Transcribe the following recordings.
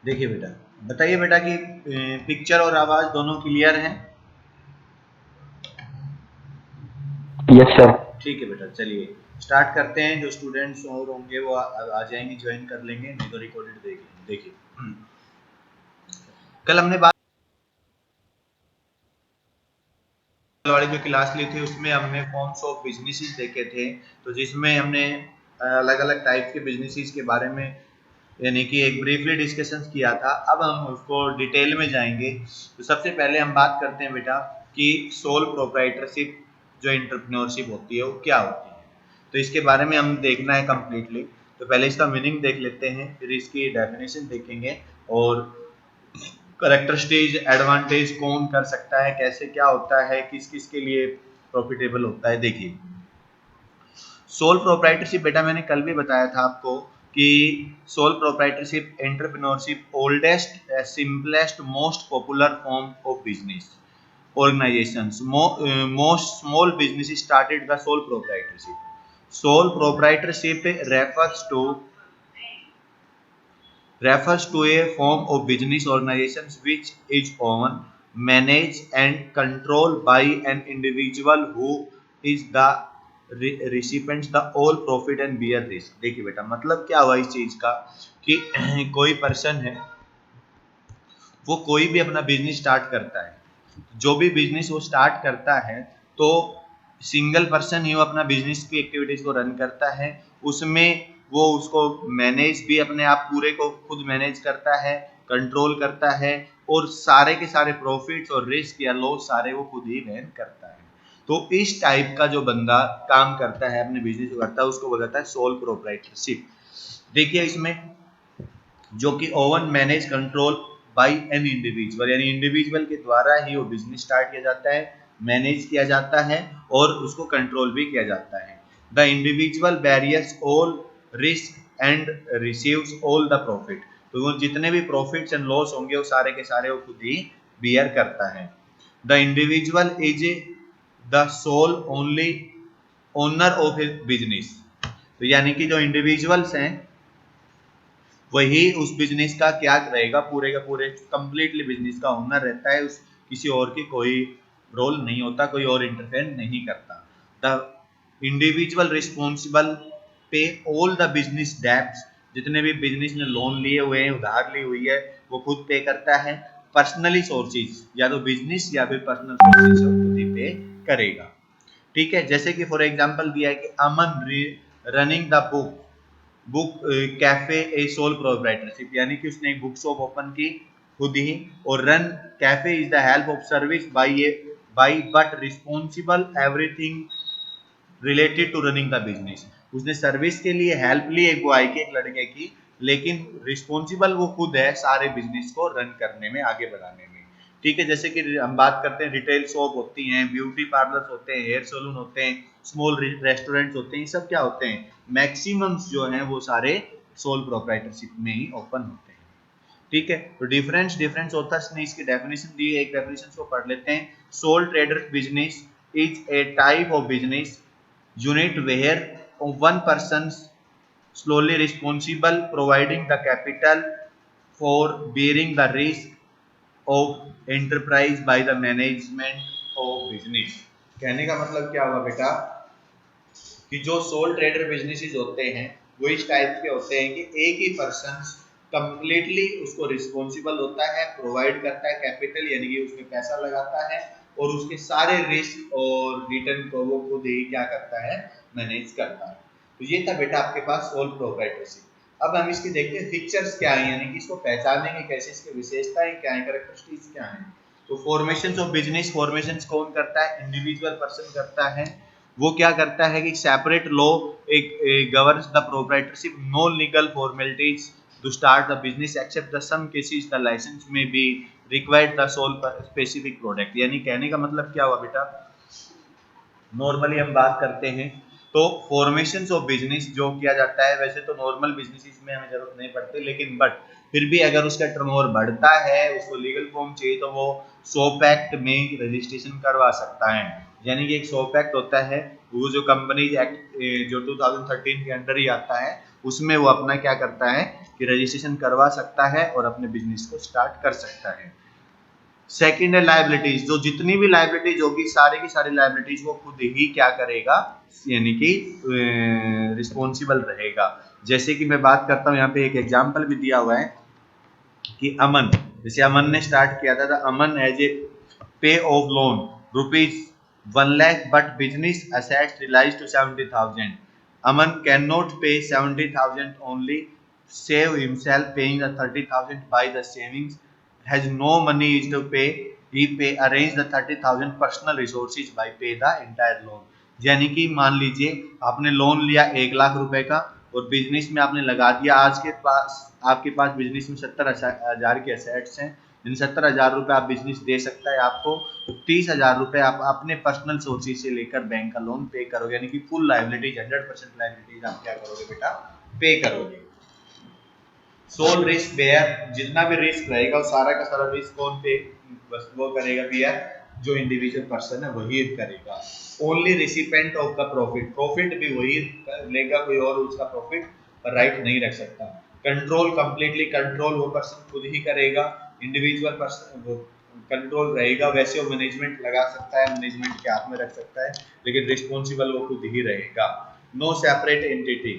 देखिए बेटा, बताइए बेटा कि पिक्चर और आवाज दोनों क्लियर हैं? Yes sir. ठीक है बेटा, चलिए स्टार्ट करते हैं। जो स्टूडेंट्स और होंगे वो आ जाएंगे, ज्वाइन कर लेंगे, नहीं तो रिकॉर्डेड देख लेंगे। देखिए, कल हमने बात वाली जो क्लास ली थी उसमें हमने फॉर्म्स ऑफ बिजनेसेस देखे थे, तो जिसमें हमने अलग अलग टाइप के बिजनेसेस के बारे में यानी कि एक ब्रीफली डिस्कशन किया था। अब हम उसको डिटेल में जाएंगे। तो सबसे पहले हम बात करते हैं बेटा कि सोल प्रोप्राइटरशिप जो एंटरप्रेन्योरशिप होती है वो क्या होती है। तो इसके बारे में हम देखना है कम्प्लीटली। तो पहले इसका मीनिंग देख लेते हैं, फिर इसकी डेफिनेशन देखेंगे और करेक्टरिस्टिक्स एडवांटेज कौन कर सकता है, कैसे क्या होता है, किस किस के लिए प्रॉफिटेबल होता है। देखिए, सोल प्रोप्राइटरशिप बेटा मैंने कल भी बताया था आपको कि sole proprietorship entrepreneurship oldest simplest most popular form of business organizations. Most small businesses started the sole proprietorship. Sole proprietorship refers to a form of business organizations which is owned, managed and controlled by an individual who is the recipient the all profit and bear risk. देखिए बेटा, मतलब क्या हुआ इस चीज का कि कोई पर्सन है, वो कोई भी अपना बिजनेस स्टार्ट करता है। जो भी बिजनेस वो स्टार्ट करता है तो सिंगल पर्सन ही वो अपना बिजनेस की एक्टिविटीज को रन करता है। उसमें वो उसको मैनेज भी अपने आप पूरे को खुद मैनेज करता है, कंट्रोल करता है और सारे के सारे प्रॉफिट्स और रिस्क या लॉस सारे वो खुद ही वहन करता है। तो इस टाइप का जो बंदा काम करता है, अपने बिजनेस को करता है, उसको बोला जाता है सोल प्रोप्राइटरशिप। देखिए इसमें जो कि oven manage control by an individual, यानी इंडिविजुअल के द्वारा ही वो बिजनेस स्टार्ट किया जाता है, मैनेज किया जाता है और उसको कंट्रोल भी किया जाता है। The individual barriers all risk and receives all the profit. तो वो जितने भी प्रॉफिट्स एंड लॉस होंगे वो सारे के सारे वो खुद ही बियर करता है। The individual is the sole only owner of a business. तो यानी कि जो इंडिविजुअल्स हैं वही उस बिजनेस का क्या रहेगा, पूरे का पूरे कंप्लीटली बिजनेस का ओनर रहता है। उस किसी और की कोई रोल नहीं होता, कोई और इंटरफेयर नहीं करता। द इंडिविजुअल रिस्पॉन्सिबल पे ऑल द बिजनेस डेब्ट्स। जितने भी बिजनेस ने लोन लिए हुए हैं, उधार ली हुई है, वो खुद पे करता है। पर्सनली सोर्सेज, या तो बिजनेस या फिर पर्सनल सोर्सेज खुद ही पे करेगा। ठीक है, जैसे कि फॉर एग्जांपल दिया है कि Aman running the book cafe a sole proprietorship, यानी कि उसने एक बुक शॉप ओपन की खुद ही। और run cafe is the help of service by but responsible everything related to running the business. उसने सर्विस के लिए हेल्प ली एक बुआई के, एक लड़के की, लेकिन रिस्पॉन्सिबल वो खुद है सारे बिजनेस को रन करने में, आगे बढ़ाने में। ठीक है, जैसे कि हम बात करते हैं रिटेल शॉप होती हैं, ब्यूटी पार्लर्स होते हैं, हेयर सैलून होते हैं, स्मॉल रेस्टोरेंट्स होते हैं, ये सब क्या होते हैं, मैक्सिमम्स जो हैं वो सारे सोल प्रोप्राइटरशिप में ही ओपन होते हैं। ठीक है, तो डिफरेंस डिफरेंस ऑथर्स ने इसकी डेफिनेशन दी है, एक डेफिनेशन को पढ़ लेते हैं। Soul trader business is a type of business unit where one person solely responsible providing the capital for bearing the risk of enterprise by the management of business। कहने का मतलब क्या हुआ बेटा कि जो सोल ट्रेडर बिजनेसेस होते हैं वो इस टाइप के होते हैं कि एक ही पर्सन कंप्लीटली उसको रिस्पॉन्सिबल होता है, प्रोवाइड करता है कैपिटल, यानी कि उसमें पैसा लगाता है और उसके सारे रिस्क और रिटर्न को वो खुद ही क्या करता है, मैनेज करता है। तो ये था बेटा आपके पास सोल प्रोप्राइटरशिप। अब हम इसकी देखते हैं फीचर्स क्या है, यानी कि इसको पहचानेंगे कैसे, इसकी विशेषताएं क्या है, कैरेक्टरिस्टिक्स क्या है। तो फॉर्मेशन ऑफ बिजनेस, फॉर्मेशन कौन करता है, इंडिविजुअल पर्सन करता है। वो क्या करता है कि सेपरेट लॉ एक governs the proprietorship, no legal formalities to start the business except the some cases the licence may be required the sole specific product. यानी कहने का मतलब क्या हुआ बेटा, नॉर्मली हम बात करते हैं तो फॉर्मेशन ऑफ बिजनेस जो किया जाता है, वैसे तो नॉर्मल बिजनेस में हमें जरूरत नहीं पड़ती, लेकिन बट फिर भी अगर उसका टर्नओवर बढ़ता है, उसको लीगल फॉर्म चाहिए, तो वो सोप एक्ट में रजिस्ट्रेशन करवा सकता है। यानी कि एक सोप एक्ट होता है वो जो कंपनीज एक्ट जो 2013 के अंडर ही आता है, उसमें वो अपना क्या करता है कि रजिस्ट्रेशन करवा सकता है और अपने बिजनेस को स्टार्ट कर सकता है। सेकेंड है लाइबिलिटीज, जो जितनी भी लाइबिलिटीज होगी सारी की सारी लाइबिलिटीज वो खुद ही क्या करेगा, यानी कि रिस्पॉन्सिबल रहेगा। जैसे कि मैं बात करता हूँ, यहाँ पे एक एग्जांपल भी दिया हुआ है कि अमन, जैसे अमन ने स्टार्ट किया था, अमन एज ए पे of loan ₹1 lakh but business assets realized to 70,000. Aman cannot pay 70,000 only, save himself paying the 30,000 by the savings, has no money is to pay, he pay arrange the 30,000 personal resources by pay the entire loan। यानी कि मान लीजिए आपने loan लिया 1 लाख रुपए का और business में आपने लगा दिया, आज के पास आपके पास बिजनेस में 70,000 के असेट्स हैं, इन 70,000 रुपए आप बिजनेस दे सकता है आपको, तो 30,000 रुपए आप अपने पर्सनल सोर्सेज से लेकर बैंक का लोन पे करोगे, यानी कि फुल लाइबिलिटीज 100% लाइबिलिटीज आप क्या करोगे बेटा, पे करोगे। सोल रिस्क बेयर, जितना भी रिस्क रहेगा वो सारा का सारा रिस्क कौन पे बस वो करेगा बेयर, जो इंडिविजुअल पर्सन है वही करेगा। Only recipient of the profit, profit भी वही लेगा, कोई और उसका प्रॉफिट पर राइट नहीं रख सकता। कंट्रोल, कंप्लीटली कंट्रोल वो पर्सन खुद ही करेगा, इंडिविजुअल पर्सन कंट्रोल रहेगा, वैसे वो मैनेजमेंट लगा सकता है, मैनेजमेंट के हाथ में रख सकता है, लेकिन रिस्पॉन्सिबल वो खुद ही रहेगा। नो सेपरेट एंटिटी,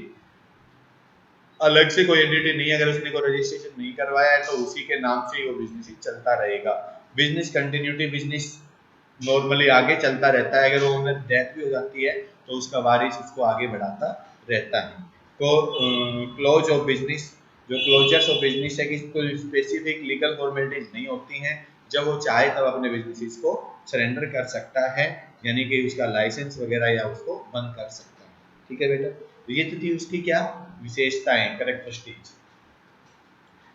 अलग से कोई एंटिटी नहीं, अगर उसने कोई रजिस्ट्रेशन नहीं करवाया है तो उसी के नाम से ही वो बिजनेस चलता रहेगा। बिजनेस कंटिन्यूटी, बिजनेस नॉर्मली आगे चलता रहता है, अगर वो डेथ भी हो जाती है तो उसका वारिस उसको आगे बढ़ाता रहता है। तो क्लोज ऑफ बिजनेस, जो क्लोजर्स ऑफ बिजनेस है कि कोई स्पेसिफिक लीगल फॉर्मेलिटीज नहीं होती हैं, जब वो चाहे तब अपने बिजनेस को सरेंडर कर सकता है, यानी कि उसका लाइसेंस वगैरह या उसको बंद कर सकता है। ठीक है बेटा, तो ये तो थी उसकी क्या विशेषताएं, करेक्टरिस्टिक्स।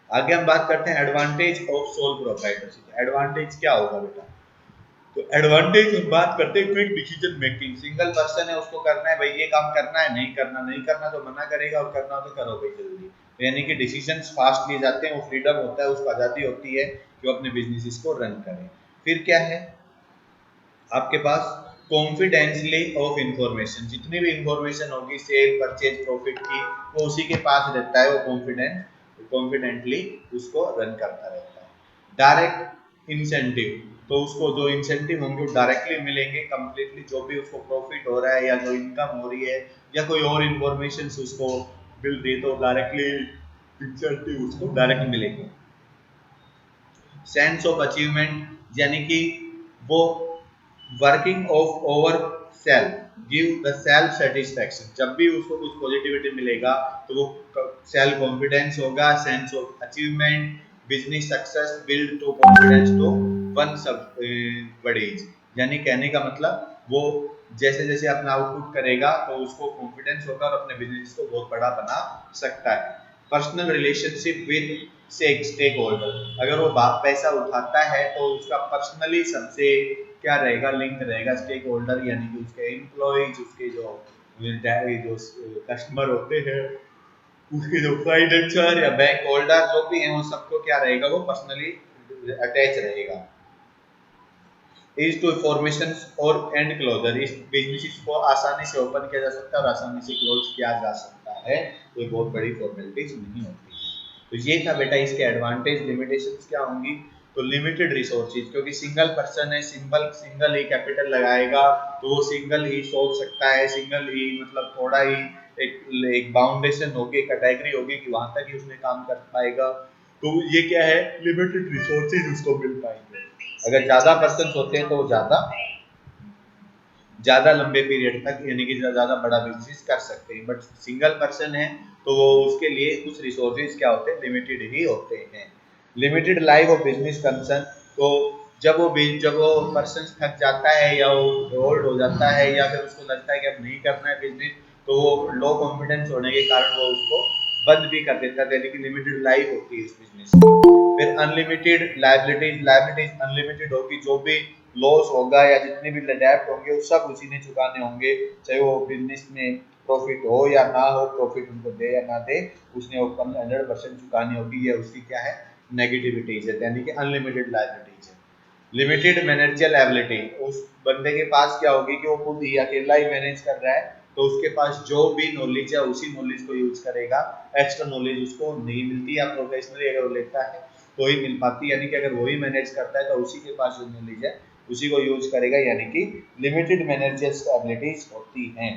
आगे हम बात करते हैं advantage of sole proprietorship. Advantage क्या होगा बेटा, तो एडवांटेज हम बात करते हैं quick decision making, single person है उसको करना है भाई, ये काम करना है, नहीं करना नहीं करना तो मना करेगा, और करना तो करो भाई जल्दी, यानी कि डिसीजन फास्ट लिए जाते हैं, वो फ्रीडम होता है, उसको आजादी होती है कि वो अपने बिजनेस को रन करे। फिर क्या है आपके पास, कॉन्फिडेंसली ऑफ इंफॉर्मेशन, जितनी भी इंफॉर्मेशन होगी सेल परचेज प्रॉफिट की, वो उसी के पास रहता है, वो कॉन्फिडेंटली उसको रन करता रहता है। डायरेक्ट इंसेंटिव, तो उसको जो इंसेंटिव होंगे वो डायरेक्टली मिलेंगे, कंप्लीटली जो भी उसको प्रॉफिट हो रहा है या जो इनकम हो रही है या कोई और इंफॉर्मेशन उसको मिल रही है तो डायरेक्टली इंसेंटिव उसको डायरेक्ट मिलेंगे। सेंस ऑफ अचीवमेंट, यानी कि वो working of over self give the self satisfaction, जब भी उसको कुछ पॉजिटिविटी मिलेगा तो वो सेल्फ कॉन्फिडेंस होगा, sense of achievement, business success build to confidence to one सब बड़ीज, यानी कहने का मतलब वो जैसे जैसे अपना आउटपुट करेगा तो उसको कॉन्फिडेंस होगा और अपने बिजनेस को बहुत बड़ा बना सकता है। Personal relationship with stake holder, अगर वो पैसा उठाता है तो उसका पर्सनली सबसे क्या रहेगा, लिंक रहेगा स्टेक होल्डर, यानी कि उसके एम्प्लॉइज, उसके जो कस्टमर होते हैं, उसके जो फाइनेंसर या बैंक होल्डर जो भी हैं, वो सबको क्या रहेगा, वो पर्सनली अटैच रहेगा। इज टू फॉर्मेशन और एंड क्लोजर, इस बिजनेस को आसानी से ओपन किया जा सकता है और आसानी से क्लोज किया जा सकता है, कोई बहुत बड़ी फॉर्मेलिटीज नहीं होती। तो ये था बेटा इसके एडवांटेज। लिमिटेशंस क्या होंगी, तो लिमिटेड रिसोर्सेज, क्योंकि सिंगल पर्सन है, सिंगल ही कैपिटल लगाएगा तो वो सिंगल ही सोच सकता है, सिंगल ही मतलब थोड़ा ही एक बाउंडेशन होगी, कैटेगरी होगी कि वहां तक ही उसमें काम कर पाएगा, तो ये क्या है, लिमिटेड रिसोर्सेज उसको मिल पाएंगे। अगर ज्यादा पर्सन होते हैं तो वो ज्यादा लंबे पीरियड तक यानी कि ज्यादा बड़ा बिजनेस कर सकते हैं, बट सिंगल पर्सन है तो वो उसके लिए कुछ रिसोर्सेज क्या होते हैं, लिमिटेड ही होते हैं। Limited life of business concern, तो जब वो पर्सन थक जाता है या वो ओल्ड हो जाता है या फिर उसको लगता है कि अब नहीं करना है बिजनेस, तो वो लो कॉन्फिडेंस होने के कारण वो उसको बंद भी कर देता है, यानी कि लिमिटेड लाइफ होती है इस बिजनेस की। फिर अनलिमिटेड लाइबिलिटीज, लाइबिलिटीज अनलिमिटेड होगी, जो भी लॉस होगा या जितने भी डेब्ट होंगे वो सब उसी ने चुकाने होंगे, चाहे वो बिजनेस में प्रॉफिट हो या ना हो, प्रॉफिट उनको दे या ना दे, उसने वो 100% चुकानी होगी, या उसकी क्या है नेगेटिविटीज है, यानी कि अनलिमिटेड लाइबिलिटीज है। लिमिटेड मैनेजरियल एबिलिटी, उस बंदे के पास क्या होगी कि वो खुद ही अकेला ही मैनेज कर रहा है, तो उसके पास जो भी नॉलेज है उसी नॉलेज को यूज करेगा, एक्स्ट्रा नॉलेज उसको नहीं मिलती, या प्रोफेशनली अगर वो लेता है तो ही मिल पाती, यानी कि अगर वही मैनेज करता है तो उसी के पास जो नॉलेज है उसी को यूज करेगा, यानी कि लिमिटेड मैनेजरियल एबिलिटीज होती हैं।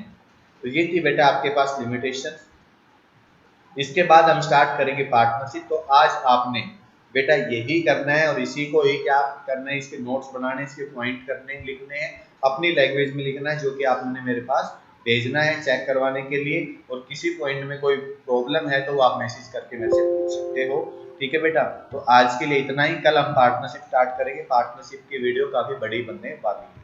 तो ये थी बेटा आपके पास लिमिटेशन। इसके बाद हम स्टार्ट करेंगे पार्टनरशिप। तो आज आपने बेटा यही करना है और इसी को ही क्या करना है, इसके नोट्स बनाने, इसके पॉइंट करने लिखने हैं, अपनी लैंग्वेज में लिखना है, जो कि आपने मेरे पास भेजना है चेक करवाने के लिए। और किसी पॉइंट में कोई प्रॉब्लम है तो वो आप मैसेज करके मेरे से पूछ सकते हो। ठीक है बेटा, तो आज के लिए इतना ही। कल हम पार्टनरशिप स्टार्ट करेंगे। पार्टनरशिप की वीडियो काफी बड़ी बनने वाली है।